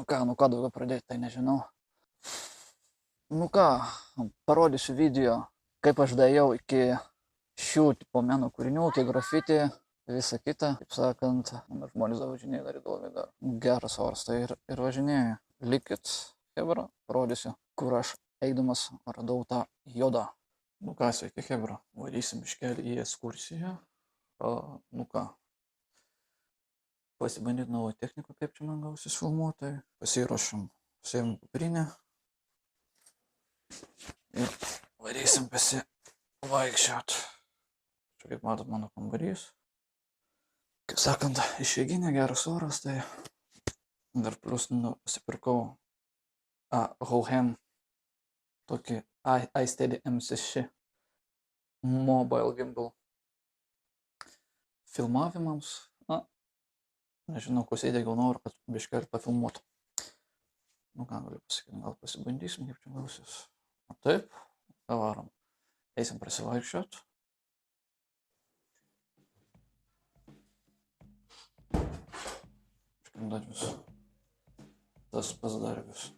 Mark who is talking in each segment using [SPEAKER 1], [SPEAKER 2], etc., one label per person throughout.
[SPEAKER 1] nuo ką daugiau pradėti, tai nežinau. Nu ką, parodysiu video, kaip aš daėjau iki šių tipo meno kūrinių, tai grafiti, visa kita. Kaip sakant, žmonės važinėja dar įdomi, dar geras oras, tai ir važinėja. Likit, hebra, parodysiu, kur aš eidamas radau tą jodą. Nu ką, sveiki, hebra, varysim iškelį į ekskursiją. Nu ką, pasibandyti naują techniką, kaip čia man gausis filmuoti. Pasiruošim, sėm kuprinę ir varysim pasivaikščiot. Čia kaip matot mano kambarys. Kaip sakant, išeiginė, geras oras, tai dar plus nusipirkau Hohem tokį iSteady M6 mobile gimbal filmavimams. Na, nežinau, ko sėdė, gal noriu, kad biškelį pafilmuotų. Nu ką galiu pasakyti, gal pasibandysim, kaip čia gausis. O taip, pavarom. Eisim prasivaikščiot. Iškandadžius. Tas pasdarbius.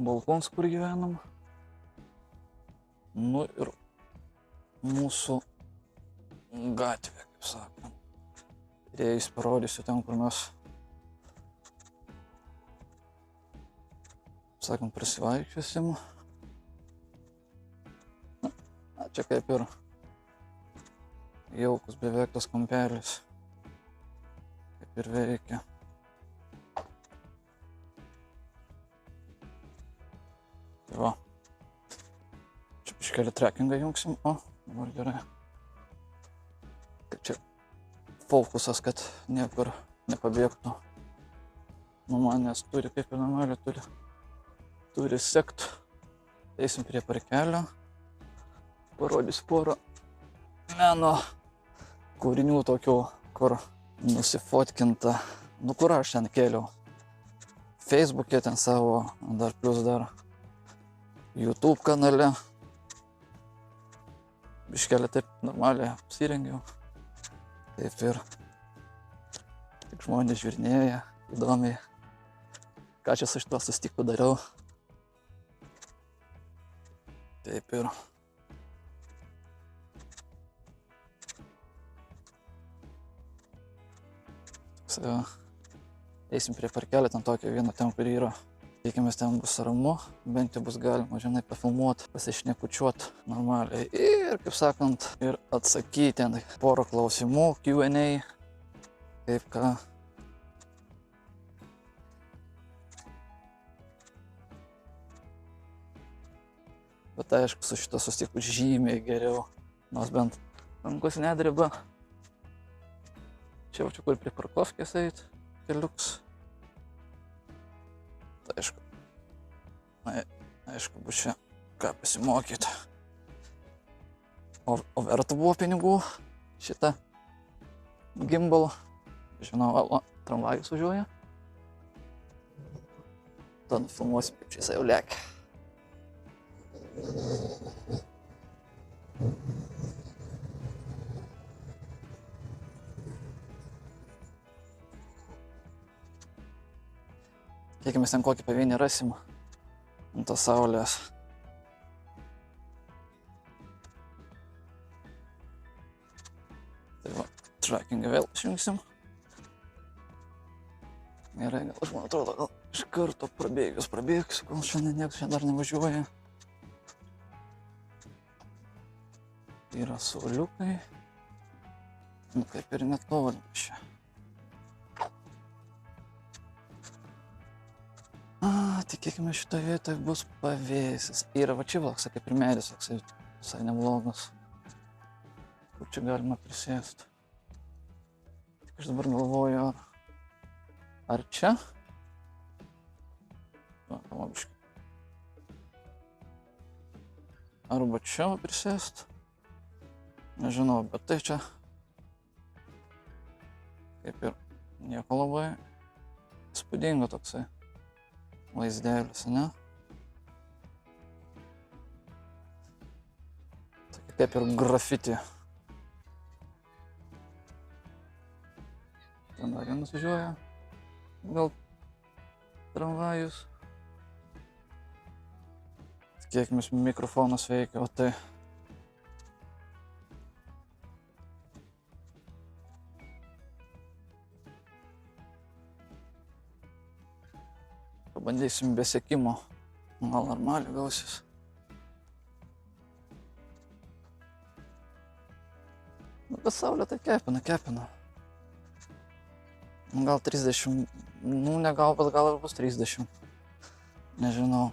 [SPEAKER 1] Balkons, kur gyvenam. Nu ir mūsų gatvė, kaip sakant. Ir eis parodysiu ten, kur mes, sakant, prasivaikščiosim. Čia kaip ir jaukus beveik tas kampelis, kaip ir veikia. Tai va, čia biškelį trekkingą jungsim, o, dabar gerai. Kaip čia fokusas, kad niekur nepabėgtų nuo manęs, turi kaip ir normaliai, turi sekt. Eisim prie parkelio, parodys porą meno kūrinių tokių, kur nusifotkinta, nu kur aš ten kėliau. Facebook'e ten savo, dar plus dar YouTube kanale. Biškelį taip normaliai apsirengiau. Taip ir tik žmonės žiūrinėja, įdomiai, ką čia su šituo sustiku dariau. Taip ir eisim prie parkelio, ten tokio vieno ten, kur yra. Tikimės, ten bus ramu, bent jau bus galima, žinai, pafilmuoti, pasišnekučiuoti normaliai. Ir, kaip sakant, ir atsakyti ten porą klausimų, Q&A, kaip ką. Bet aišku, su šito susitikus žymiai geriau, nors bent rankos nedreba. Čia jau čia kur prie parkovkės eit, keliuks. Tai aišku, bus čia ką pasimokyti. O verta buvo pinigų šitą gimbalą. Žinau, tramvajus važiuoja. Tada nufilmuosim, kaip čia jisai jau lekia. Tikimės, ten kokį pavėnį rasim ant tos saulės. Tai va, trackingą vėl išjungsim. Gerai, gal aš man atrodo, gal iš karto prabėgsiu, kol šiandien niekas čia dar nevažiuoja. Yra sauliukai. Nu kaip ir netolim čia. Tikėkime, šitoje vietoje bus pavėsis. Yra va čia valksa, kaip ir medis, visai neblogas. Kur čia galima prisėsti. Tik aš dabar galvoju, ar čia? Va, pamabiškai. Arba čia prisėsti. Nežinau, bet tai čia kaip ir nieko labai įspūdingo toksai vaizdelis, ne? Tokia kaip ir grafiti. Ten dar vienas važiuoja, gal tramvajus. Tikėkimės mikrofonas veikia, o tai pabandysim be sekimo, gal normaliai gausis. Bet saulė tai kepina. Gal 30, ne gal, bet gal ir bus 30. Nežinau.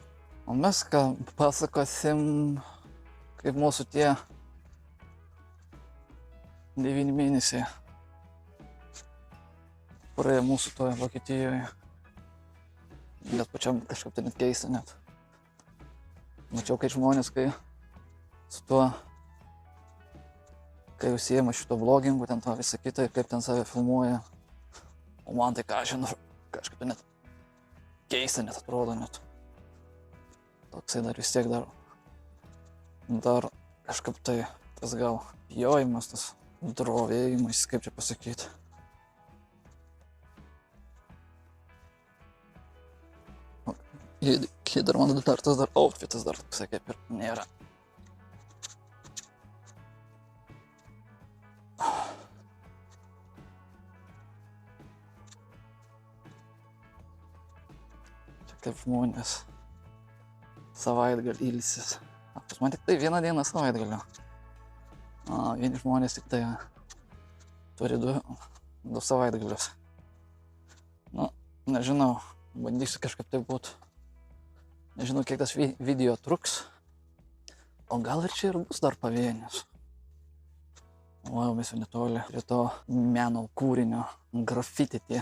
[SPEAKER 1] O mes ką pasakosim, kaip mūsų tie 9 mėnesiai praėjo mūsų toje Vokietijoje. Bet pačiam kažkaip tai net keista net. Mačiau, kai žmonės, kai su tuo, kai užsiema šito vlogingu, ten to visą kitą, kaip ten save filmuoja. O man tai ką žinau, kažkaip net keista net atrodo net. Toksai dar vis tiek dar kažkaip tai tas gal jojimas, tas drovėjimas, kaip čia pasakyti. Kai dar mano tas dar outfitas dar toksai kaip ir nėra. Čia kaip žmonės savaitgalį ilsis. Pas man tik tai vieną dieną savaitgalio. Vieni žmonės tik tai turi du savaitgalius. Nu, nežinau, bandysiu kažkaip tai būt. Nežinau, kiek tas video truks. O gal ir čia ir bus dar pavienis. O jau mes jau netoli prie to meno kūrinio, grafiti tie.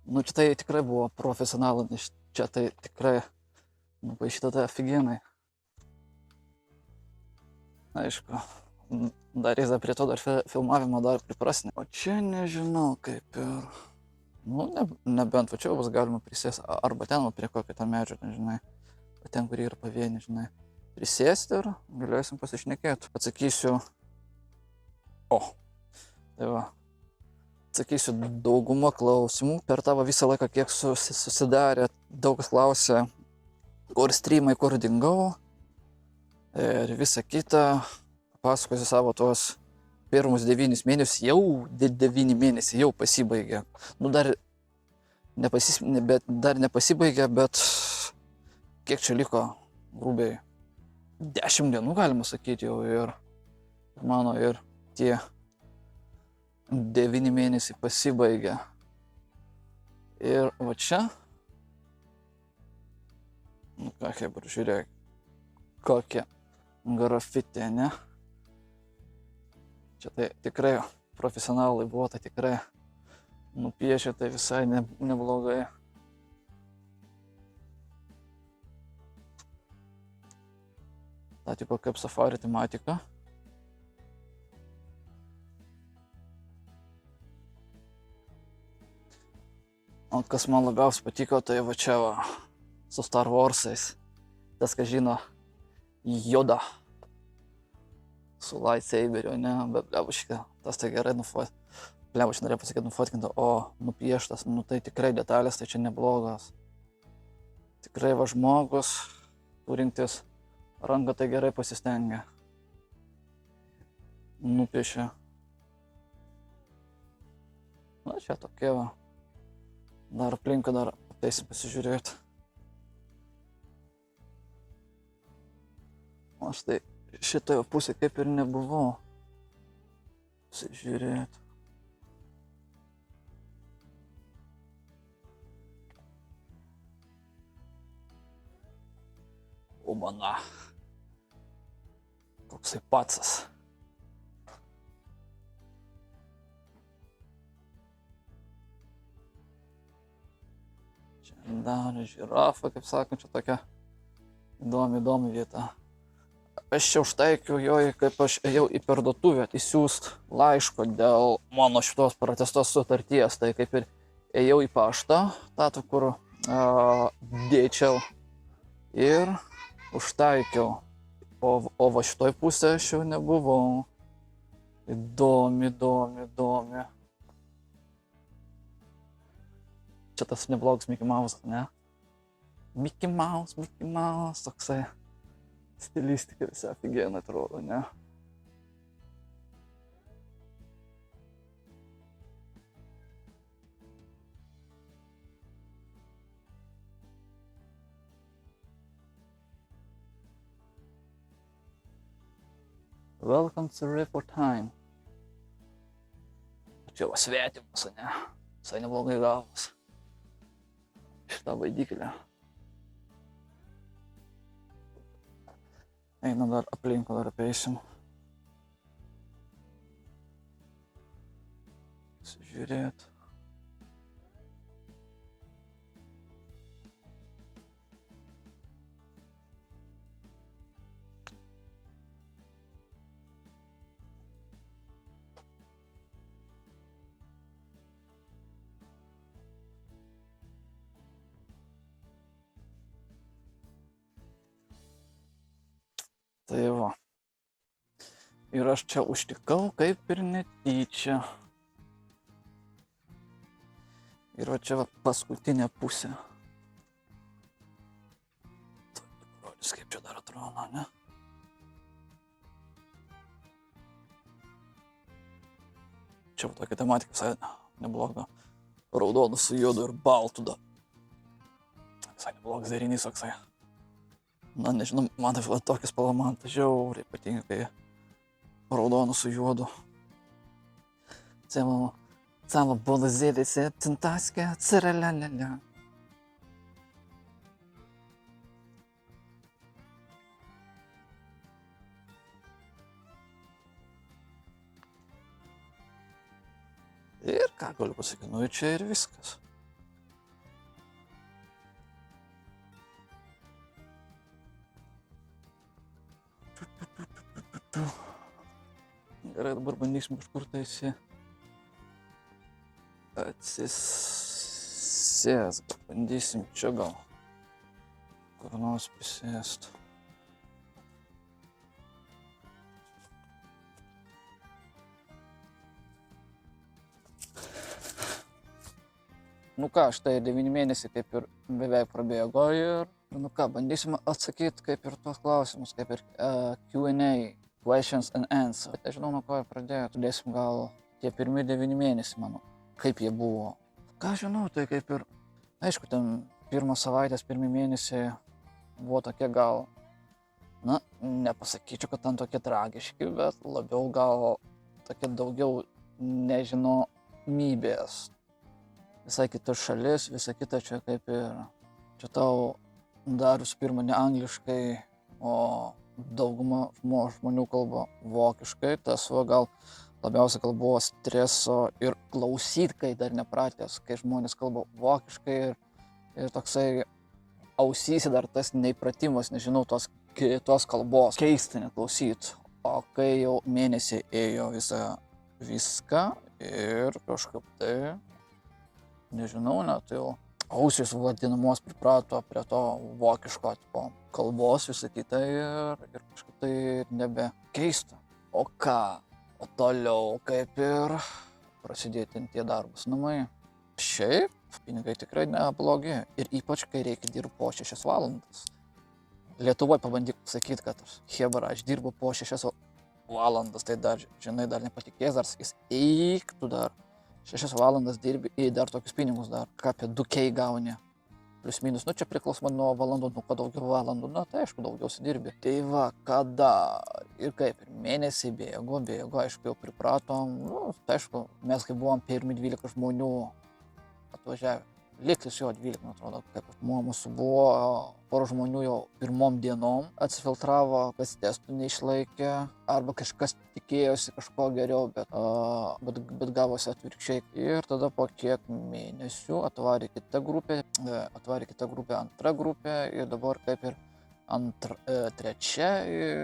[SPEAKER 1] Nu, čia tai tikrai buvo profesionalai, nes čia tai tikrai nupaišyta tai aфиgenai. Aišku, dar jis prie to dar filmavimo dar priprasnė. O čia nežinau kaip ir... Nu, nebent va čia bus galima prisėsti, arba ten prie kokio ten medžio, žinai. Ten, kur yra pavieni, žinai. Prisėsti ir galėsim pasišnekėti. Atsakysiu... Tai va. Atsakysiu daugumą klausimų. Per tavo visą laiką, kiek susidarė, daug kas klausė, kur streamai, kur dingau. Ir visą kitą. Pasakosiu savo tuos pirmus 9 mėnesius. Jau 9 mėnesiai jau pasibaigė. Nu, dar nepasibaigė, bet kiek čia liko, grubiai 10 dienų, galima sakyti, jau ir mano ir tie 9 mėnesiai pasibaigė. Ir va čia, nu ką, kaip žiūrėk, kokia grafitė, ne? Čia tai tikrai profesionalai buvo, tai tikrai nupiešė tai visai neblogai. Ta tipo kaip safari tematika. O kas man labiausiai patiko, tai va čia va, su Star Wars'ais. Tas, kas žino, Yoda. Su lightsaberiu, ne, bet blebuškė, tas tai gerai blebuškė norėjo pasakyti nufotkinta, o nupieštas, nu tai tikrai detalės, tai čia neblogas. Tikrai va žmogus, turintis ranką, tai gerai pasistengia. Nupiešė. Na, čia tokie va. Dar aplinką dar ateisim pasižiūrėti. O štai šitoje pusėje kaip ir nebuvau. Pasižiūrėti. Umana. Koksai pacas. Čia dar žirafa, kaip sakant, čia tokia įdomi vieta. aš čia užtaikiau jo, kaip aš ėjau į parduotuvę įsiųst laiško dėl mano šitos pratęstos sutarties, tai kaip ir ėjau į paštą, tą, kur dėčiau ir užtaikiau, o va šitoj pusėje aš jau nebuvau. Įdomi. Čia tas neblogas Mickey Mouse, ne? Mickey Mouse, toksai stilistika visi aфиgenai atrodo, ne? Welcome to Repo Time. Čia va svetimas, ne? Visai neblogai gavos. Šitą baidyklę. Einam dar aplinkų, dar apeisim. Žiūrėt. Tai va. Ir aš čia užtikau kaip ir netyčia. Ir va čia va paskutinė pusė. Parodys, kaip čia dar atrodo, ne? Čia va tokia tematika visai nebloga. Raudonų su juodu ir baltu da. Visai neblogas derinys toksai. Na, nežinau, man tokia spalva man žiauriai patinka, kai raudonų su juodu. Цела болозелися, центаська, цераля-ля-ля. Ir ką galiu pasakyti, nu čia ir viskas. Gerai, dabar bandysim kažkur tai atsisėst. Bandysim čia gal kur nors prisėst. Nu ką, štai 9 mėnesiai kaip ir beveik prabėgo ir nu ką, bandysim atsakyti kaip ir tuos klausimus, kaip ir Q&A, questions and answers. Bet aš žinau, nuo ko pradėjau. Turėsim gal tie pirmi 9 mėnesiai mano, kaip jie buvo. Ką žinau, tai kaip ir, aišku, ten pirmos savaitės, pirmi mėnesiai buvo tokie gal, na, nepasakyčiau, kad ten tokie tragiški, bet labiau gal tokie daugiau nežinomybės. Visai kitas šalis, visa kita čia kaip ir, čia tau dar visų pirma ne angliškai, o dauguma žmonių kalba vokiškai, tas va gal labiausiai gal buvo streso ir klausyt, kai dar nepratęs, kai žmonės kalba vokiškai ir toksai ausysi dar tas neįpratimas, nežinau, tos kitos kalbos, keista neklausyt, o kai jau mėnesiai ėjo viską ir kažkaip tai, nežinau, net jau ausys vadinamos priprato prie to vokiško tipo kalbos visą kitą ir kažkaip tai nebe keista. O ką? O toliau kaip ir prasidėti tie darbus namai. Šiaip pinigai tikrai neblogi ir ypač kai reikia dirbti po 6 valandas. Lietuvoje pabandyk sakyti, kad hebra, aš dirbu po 6 valandas, tai dar, žinai, dar nepatikės, dar sakys, eik tu dar 6 valandas dirbi ir dar tokius pinigus dar, ką apie 2K gauni. Plius minus, nu čia priklausoma nuo valandų, nu kad daugiau valandų, na tai aišku, daugiausiai dirbi. Tai va, kada ir kaip, ir mėnesiai bėgo, aišku, jau pripratom, nu tai aišku, mes kai buvom pirmi 12 žmonių atvažiavę, liktis jo 12, man atrodo, kaip mūsų buvo pora žmonių jau pirmom dienom atsifiltravo, kas testų neišlaikė, arba kažkas tikėjosi kažko geriau, bet gavosi atvirkščiai. Ir tada po kiek mėnesių atvarė kita grupė, antra grupė ir dabar kaip ir trečia ir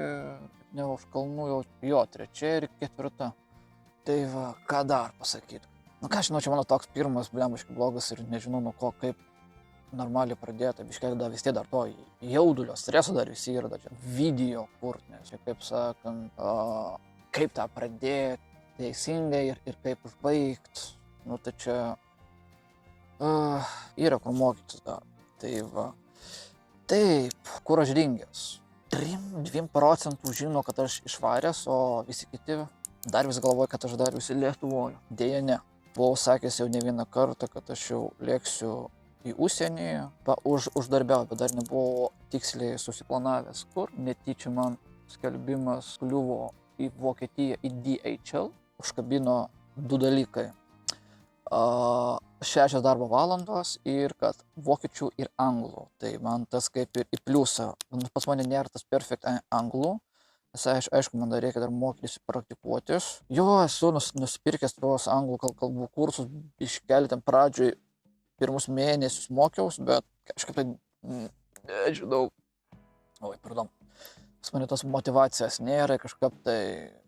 [SPEAKER 1] ne už kalnų jo trečia ir ketvirta. Tai va, ką dar pasakyti? Nu ką žinau, čia mano toks pirmas blembiškai blogas ir nežinau nuo ko, kaip normaliai pradėti, biškiai dar vis tiek dar to jaudulio, streso dar visi yra, dar čia video kurt, nes čia kaip sakant, kaip tą pradėti teisingai ir kaip užbaigti, nu tai čia yra kur mokytis dar, tai va. Taip, kur aš dingęs? 3-2% žino, kad aš išvaręs, o visi kiti dar vis galvoja, kad aš dar visi Lietuvoje. Deja ne. Buvau sakęs jau ne vieną kartą, kad aš jau lėksiu į užsienį, uždarbiau, bet dar nebuvau tiksliai susiplanavęs, kur. Netyčia man skelbimas kliuvo į Vokietiją, į DHL, užkabino 2 dalykai. 6 darbo valandos ir kad vokiečių ir anglų. Tai man tas kaip ir į pliusą. Pas mane nėra tas perfect anglų. Aišku, man dar reikia dar mokytis praktikuotis. Jo, esu nusipirkęs tuos anglų kalbų kursus, iškelį ten pradžioj pirmus mėnesius mokiaus, bet kažkaip tai, nežinau, pas mane tos motyvacijos nėra, kažkaip tai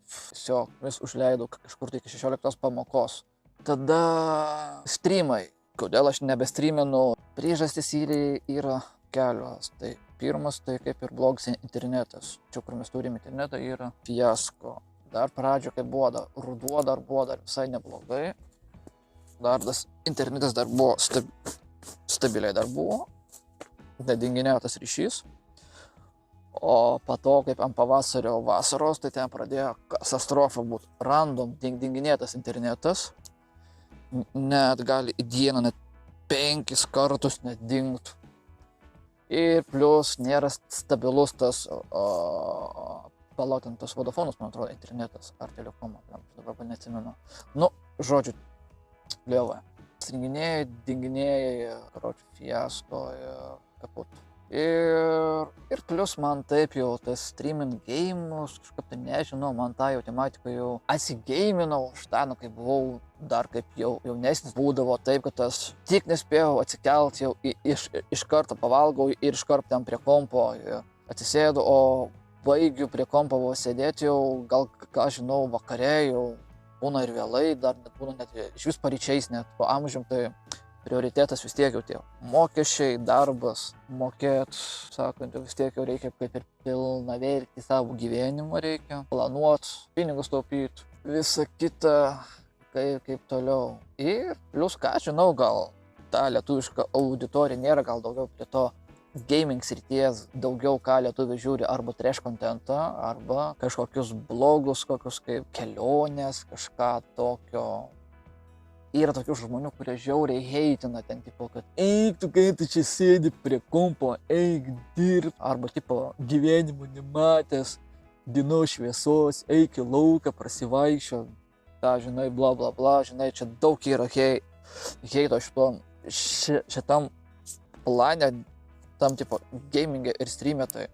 [SPEAKER 1] tiesiog vis užleidau kažkur tai iki 16 pamokos. Tada streamai. Kodėl aš nebestreaminu? Priežastys yra kelios. Tai pirmas, tai kaip ir blogas internetas. Čia, kur mes turime internetą, yra fiasko. Dar pradžio, kai buvo ruduo, dar buvo visai neblogai. Dar tas internetas dar buvo stabiliai dar buvo. Nedinginėjo tas ryšys. O po to, kaip ant pavasario vasaros, tai ten pradėjo katastrofa būti. Random dinginėtas internetas. Net gali į dieną net 5 kartus net dingt. Ir plus nėra stabilus tas palotintas Vodafonas, man atrodo, internetas ar telekomo, dabar neatsimenu. Nu, žodžiu, lieva. Stringinėjai, dinginėjai, fiasko ir kaput. Ir plus man taip jau tas streaming geimus, kažkaip tai nežinau, man tą jau tematiką jau atsigeiminau, štanu, kai buvau dar kaip jau jaunesnis būdavo taip, kad tas tik nespėjau atsikelt jau iš karto pavalgau ir iš karto ten prie kompo atsisėdu, o baigiu prie kompo sėdėti jau gal, ką žinau, vakare jau būna ir vėlai, dar net būna net iš vis paryčiais, net po amžium, tai prioritetas vis tiek jau tie mokesčiai, darbas, mokėt, sakant, vis tiek jau reikia kaip ir pilnavertį savo gyvenimą reikia, planuot, pinigus taupyt, visa kita, kaip toliau. Ir plius, ką žinau, gal ta lietuviška auditorija nėra gal daugiau prie to gaming srities, daugiau ką lietuviai žiūri arba trash contentą, arba kažkokius blogus, kokius kaip kelionės, kažką tokio. Yra tokių žmonių, kurie žiauriai heitina ten, tipo, kad eik tu, kai tu čia sėdi prie kompo, eik dirb, arba, tipo, gyvenimo nematęs, dienos šviesos, eik į lauką, prasivaikščio, tą, žinai, bla, bla, bla, žinai, čia daug yra heito šitam plane, tam, tipo, gamingė ir streamė, tai,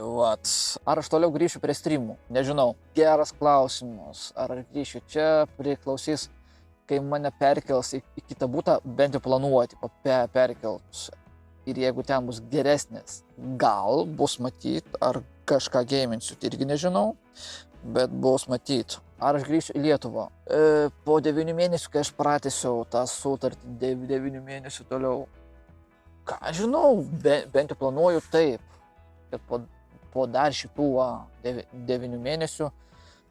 [SPEAKER 1] vat, ar aš toliau grįšiu prie streamų, nežinau, geras klausimas, ar grįšiu čia, priklausys, kai mane perkels į kitą būtą, bent jau planuoti, perkels. Ir jeigu ten bus geresnis, gal bus matyt, ar kažką gaminsiu, irgi nežinau, bet bus matyt. Ar aš grįšiu į Lietuvą? Po 9 mėnesių, kai aš pratęsiau tą sutartį 9 mėnesių toliau, ką žinau, bent jau planuoju taip, kad po dar šitų 9 mėnesių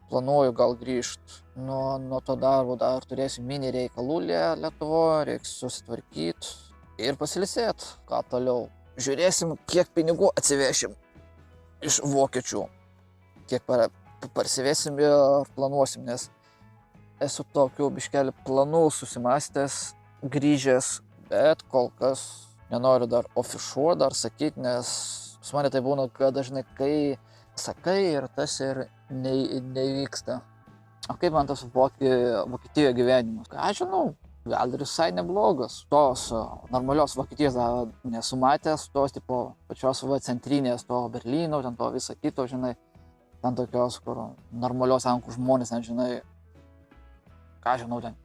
[SPEAKER 1] planuoju gal grįžti. Nuo to darbo dar turėsiu mini reikalų Lietuvoje, reiks susitvarkyti ir pasilisėt. Ką toliau? Žiūrėsim, kiek pinigų atsivešim iš vokiečių. Kiek parsivėsim ir planuosim, nes esu tokių biškelį planų susimastęs, grįžęs, bet kol kas nenoriu dar ofišuoti, dar sakyti, nes pas mane tai būna, kad dažnai kai sakai ir tas ir neįvyksta. O kaip man tas Vokietijoje gyvenimas? Ką žinau, gal ir visai neblogas. Tos normalios Vokietijos nesu matęs, tos tipo pačios centrinės, to Berlyno, ten to viso kito, žinai, ten tokios, kur normalios ankų žmonės, ten, žinai, ką žinau, ten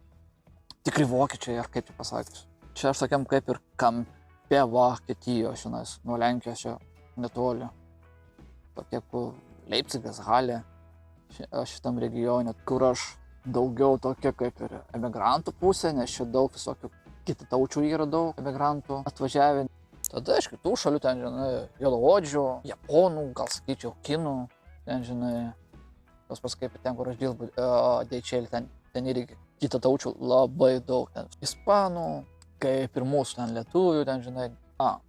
[SPEAKER 1] tikri vokiečiai, ar kaip čia pasakius. Čia aš tokiam kaip ir kampe Vokietijos, žinai, nuo Lenkijos čia netoli. Tokie kaip Leipzigas, Halė, šitam regione, kur aš daugiau tokia kaip ir emigrantų pusė, nes čia daug visokių kitataučių yra daug emigrantų atvažiavę. Tada iš kitų šalių, ten, žinai, juodaodžių, japonų, gal sakyčiau, kinų, ten, žinai, tos pas kaip ten, kur aš dirbu, DHL, ten irgi kitataučių labai daug, ten ispanų, kaip ir mūsų ten lietuvių, ten, žinai,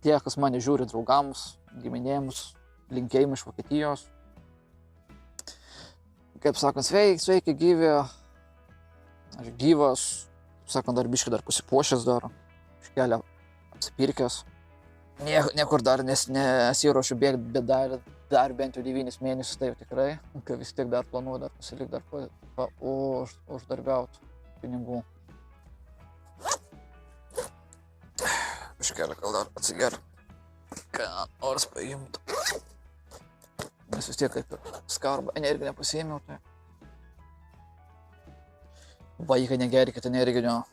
[SPEAKER 1] tie, kas mane žiūri draugams, giminėms, linkėjimai iš Vokietijos. Kaip sakant, sveiki gyvi, aš gyvas, sakant, dar biškai dar pasipuošęs dar, iškelę apsipirkęs. Niekur dar nesiruošiu bėgti, bet dar bent jau 9 mėnesius, taip tikrai, kai vis tiek dar planuoju, dar pasilikti, dar uždarbiauti pinigų. Iškelę gal dar atsigerti, ką nors paimtų. Nes vis tiek kaip ir skarbą energiją nepasiėmiau, tai vaikai negerkit energinio.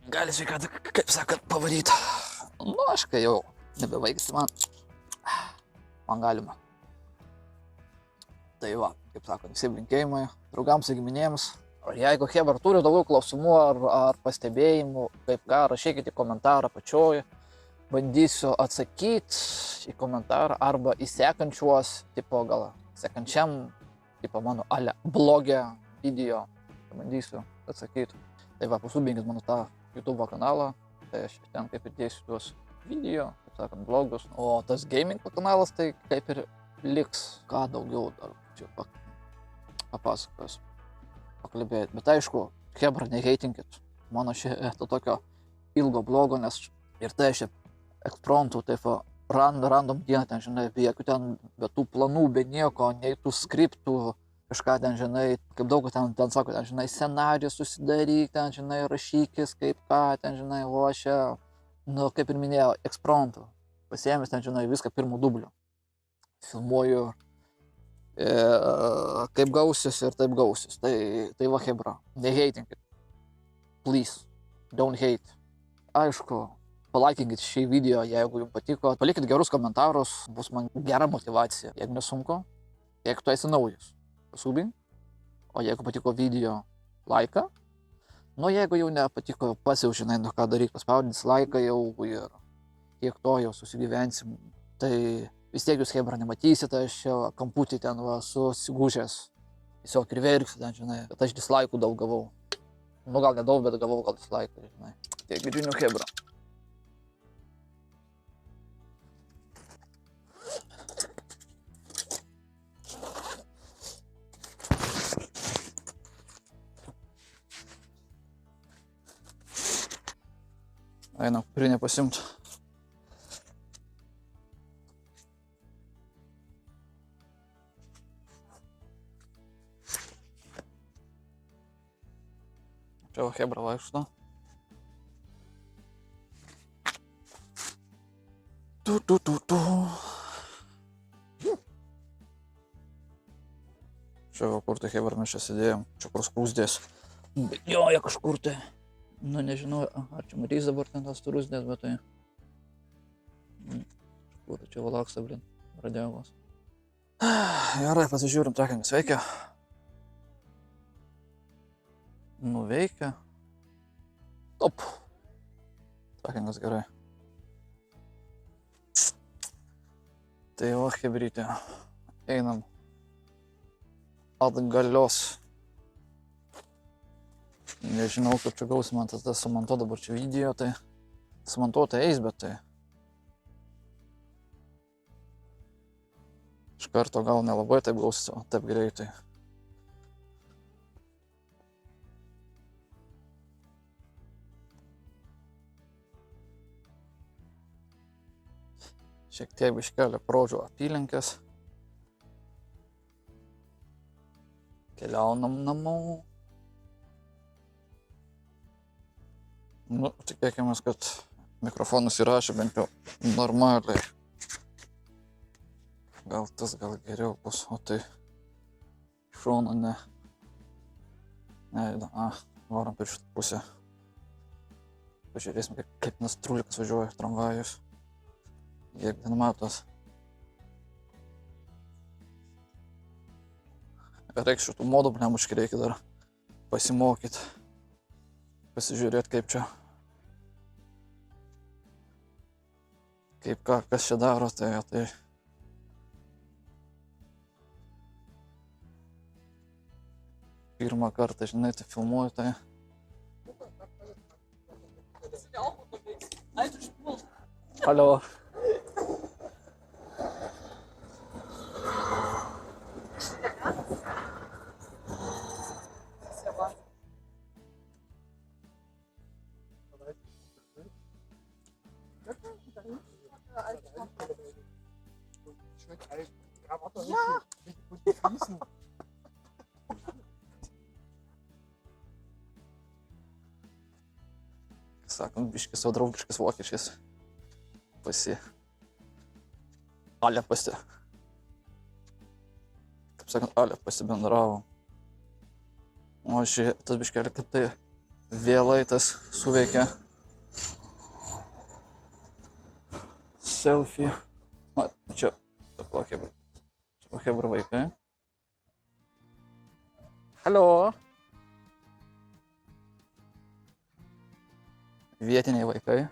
[SPEAKER 1] Gali sveikatą, kaip sakant, pavaryti. Aš kai jau nebevaiksti man galima. Tai va, kaip sakant, visi linkėjimai, draugams ir giminėms. Jeigu Hebra turi daugiau klausimų ar pastebėjimų, kaip ką, rašykite į komentarą apačioj. Bandysiu atsakyti į komentarą arba į sekančiuos, tipo gal sekančiam, tipo mano blogę video, bandysiu atsakyti. Tai va, pasubinkit mano tą YouTube kanalą, tai aš ten kaip ir dėsiu tuos video, kaip sakant, blogus. O tas gaming kanalas tai kaip ir liks, ką daugiau dar čia papasakosiu, pakalbėti. Bet aišku, Hebra, neheitinkit mano šito tokio ilgo blogo, nes ir tai aš ekspromptų, taip random dieną ten, žinai, be jokių ten, be tų planų, be nieko, nei tų skriptų, kažką ten, žinai, kaip daug ten sako, ten, žinai, scenarijų susidaryk, ten, žinai, rašykis, kaip ką, ten, žinai, o aš, kaip ir minėjau, ekspromptų, pasiėmęs ten, žinai, viską pirmų dublių. Filmuoju, kaip gausis ir taip gausis. Tai va, Hebra, neheitinkit. Please, don't hate. Aišku, palaikinkit šį video, jeigu jums patiko. Palikit gerus komentarus, bus man gera motyvacija. Jeigu nesunku, jeigu tu esi naujas, pasubink. O jeigu patiko video, laiką. Nu, jeigu jau nepatiko, pats jau žinai, nu ką daryti, paspaudins laiką jau ir tiek to jau susigyvensim. Tai vis tiek jūs Hebra nematysit, aš kamputį ten va susigūžęs. Tiesiog ir verksiu ten, žinai, bet aš dislaikų daug gavau. Nu, gal nedaug, bet gavau gal dislaikų, žinai. Tiek žinių Hebra. Einam, kuprinę pasiimt. Čia va Hebra vaikšto. Čia va kur tai Hebra mes čia sėdėjom, čia kur skruzdės. Bėgioja kažkur tai. Nu nežinau, ar čia matys dabar ten tas skruzdės, bet tai... Kur čia va laksta, blin, radiogos. Gerai, pasižiūrim, trackingas veikia. Nuveikia. Top. Trackingas gerai. Tai va, Hebrytė. Einam. Atgalios. Nežinau, kaip čia gausi man tada sumontuot dabar čia video, tai sumontuota eis, bet tai... Iš karto gal nelabai taip gausi, o taip greitai. Šiek tiek biškelį Prodžių apylinkės. Keliaunam namo. Nu, tikėkimės, kad mikrofonas įrašė bent jau normaliai. Gal tas gal geriau bus, o tai šono ne. Varom per šitą pusę. Pažiūrėsim, kaip nas trulikas važiuoja tramvajus. Jeigu ten matos. Reikia šitų modų blemuškį, reikia dar pasimokyti. Pasižiūrėti, kaip čia. Kaip ką, kas čia daro, tai. Pirmą kartą, žinai, tai filmuoju, tai. Alio. Sakant, biškis savo draugiškas vokiečiais. Ale kaip sakant, ale pasibendravo. O tas biškelį kaip tai vėlai tas suveikia. Selfie. Čia hebra vaikai. Alio. Vietiniai vaikai.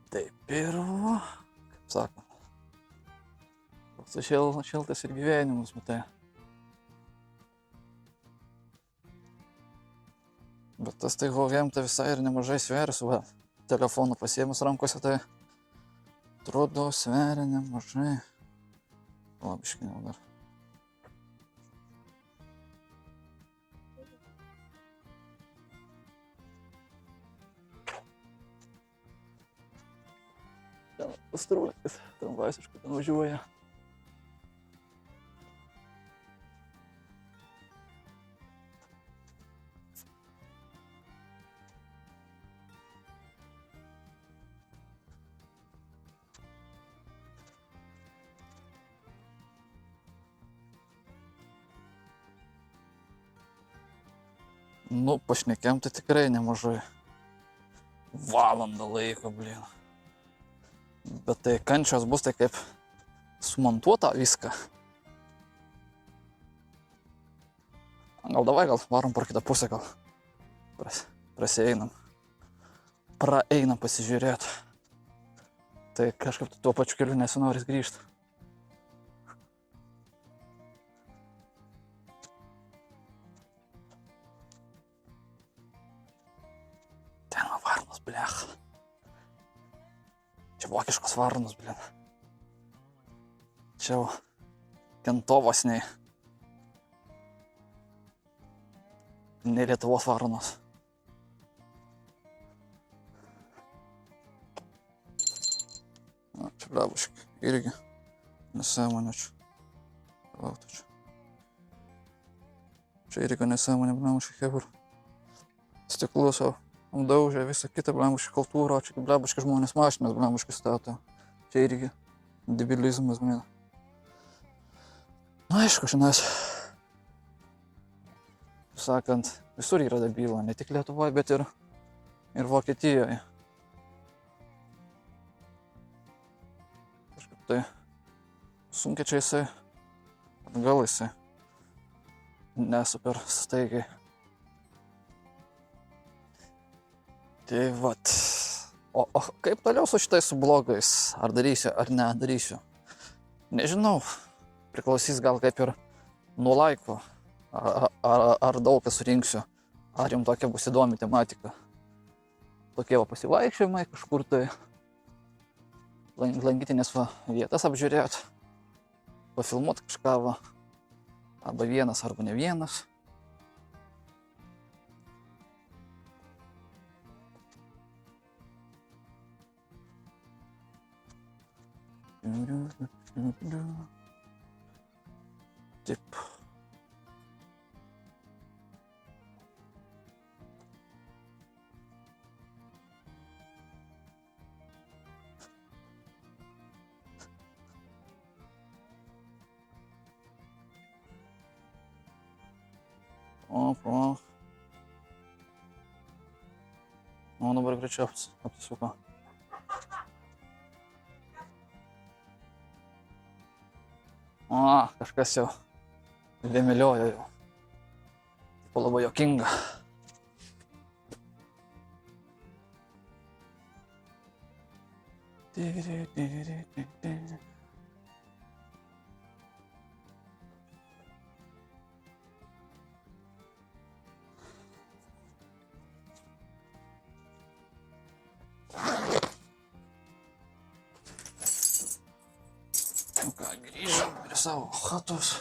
[SPEAKER 1] Taip ir, kaip sako, toks šiltas ir gyvenimas, matai. Bet tas tai HVM tai visai ir nemažai sveria, su telefonu pasiėmus rankose, tai atrodo sveria nemažai. Labiškinau dar. Ten pastruotis, tramvajsiškai ten važiuoja. Nu, pašnekėm tai tikrai nemažai. Valandą laiko, blin. Bet tai kančios bus tai kaip sumontuota viską. Gal davai, gal varom per kitą pusę, gal prasieinam. Praeinam pasižiūrėti. Tai kažkaip tuo pačiu keliu nesinoris grįžti. Ten varnos, blech. Čia vokiškos varnos, blin. Čia kentovos nei Lietuvos varnos. Na, čia blebuškai, irgi nesąmonė čia. Lauktų čia. Čia irgi nesąmonė, blebuškai, hebur. Stiklus savo. Daužė visą kitą blemuškį kultūrą, čia blemuškį žmonės mašinas blemuškį stato. Čia irgi debilizmas, blin. Na, aišku, šiandien, sakant, visur yra debilų, ne tik Lietuvoje, bet ir Vokietijoje. Kažkaip tai sunkiai čia jisai, atgal jisai, nesuper staigiai. Tai vat, o kaip toliau su šitais su blogais, ar darysiu, ar nedarysiu, nežinau, priklausys gal kaip ir nuo laiko, ar daug kas surinksiu, ar jums tokia bus įdomi tematika. Tokie va pasivaikščiojimai kažkur tai, lankytinės vietas apžiūrėt, pafilmuot kažką va, arba vienas, arba ne vienas. Taip. O dabar greičiau apsisuko. O, kažkas jau vėmeliojo jau. Tipo labai jokinga. Nu ką, grįžom prie savo chatos.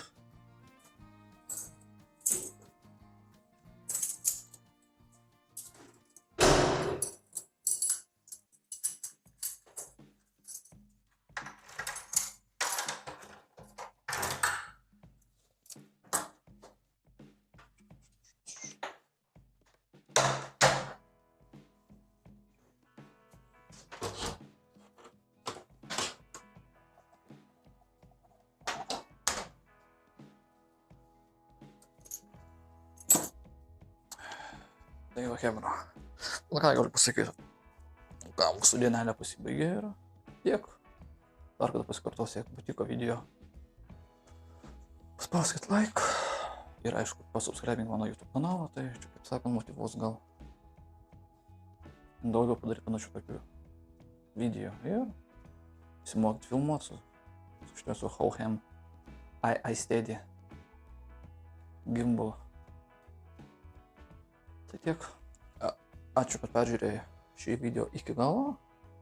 [SPEAKER 1] Tai va, chebra. Nu ką galiu pasakyti. Ką, mūsų dienelė pasibaigė ir tiek. Dar kada pasikartosiu, jeigu patiko video. Paspauskit like. Ir aišku, pasubscribink mano YouTube kanalą, tai čia, kaip sakant, motyvuos gal daugiau padaryti panašių tokių video. Ir įsimokyti filmuoti su šitą su Hauhem iSteady gimbal. Tai tiek. Ačiū, kad peržiūrėjai šį video iki galo.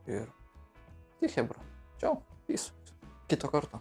[SPEAKER 1] Ir tiek, chebra. Čiau. Peace. Kito karto.